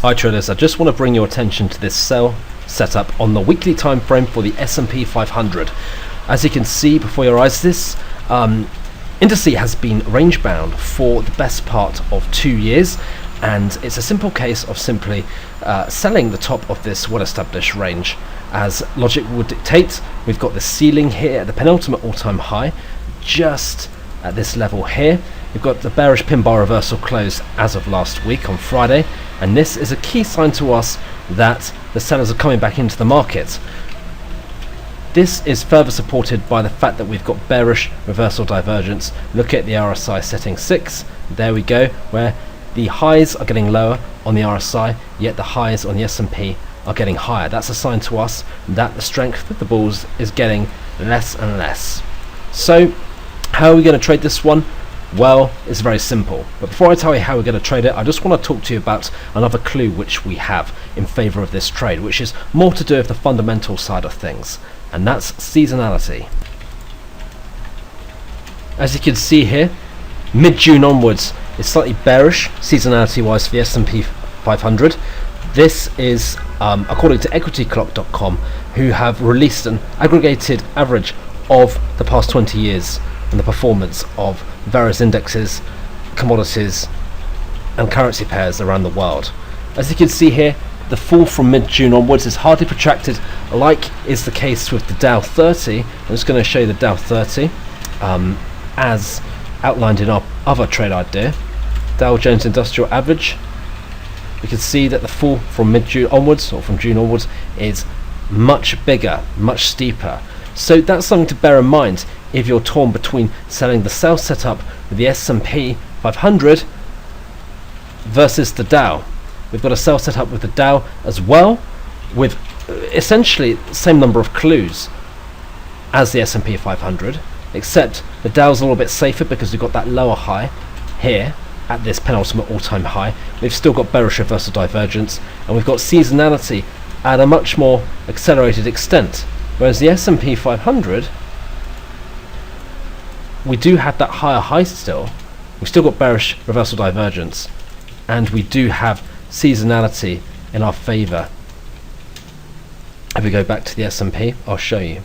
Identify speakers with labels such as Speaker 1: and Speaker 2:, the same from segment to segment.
Speaker 1: Hi traders, I just want to bring your attention to this sell setup on the weekly time frame for the S&P 500. As you can see before your eyes, this indice has been range bound for the best part of 2 years, and it's a simple case of simply selling the top of this well-established range. As logic would dictate, we've got the ceiling here at the penultimate all-time high, just at this level here. We've got the bearish pin bar reversal close as of last week on Friday, and this is a key sign to us that the sellers are coming back into the market. This is further supported by the fact that we've got bearish reversal divergence. Look at the RSI setting 6, there we go, where the highs are getting lower on the RSI, yet the highs on the S&P are getting higher. That's a sign to us that the strength of the bulls is getting less and less. So how are we going to trade this one? Well, it's very simple, but before I tell you how we're going to trade it, I just want to talk to you about another clue which we have in favor of this trade, which is more to do with the fundamental side of things, and that's seasonality. As you can see here, mid-June onwards is slightly bearish seasonality wise for the S&P 500. This is according to equityclock.com, who have released an aggregated average of the past 20 years and the performance of various indexes, commodities and currency pairs around the world. As you can see here, the fall from mid-June onwards is hardly protracted, like is the case with the Dow 30. I'm just going to show you the Dow 30 as outlined in our other trade idea. Dow Jones Industrial Average. We can see that the fall from mid-June onwards, or from June onwards, is much bigger, much steeper. So that's something to bear in mind if you're torn between selling the sell setup with the S&P 500 versus the Dow. We've got a sell setup with the Dow as well, with essentially the same number of clues as the S&P 500, except the Dow's a little bit safer because we've got that lower high here at this penultimate all-time high. We've still got bearish reversal divergence, and we've got seasonality at a much more accelerated extent. Whereas the S&P 500, we do have that higher high still. We've still got bearish reversal divergence, and we do have seasonality in our favour. If we go back to the S&P, I'll show you.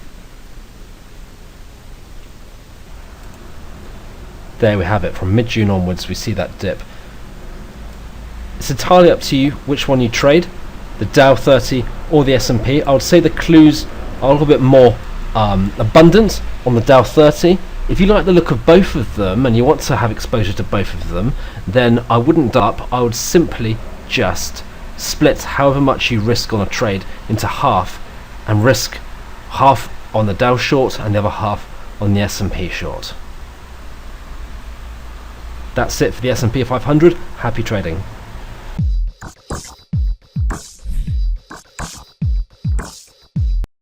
Speaker 1: There we have it. From mid-June onwards, we see that dip. It's entirely up to you which one you trade, the Dow 30 or the S&P. I would say the clues are a little bit more abundant on the Dow 30. If you like the look of both of them and you want to have exposure to both of them, then I wouldn't double up. I would simply just split however much you risk on a trade into half, and risk half on the Dow short and the other half on the S&P short. That's it for the S&P 500. Happy trading.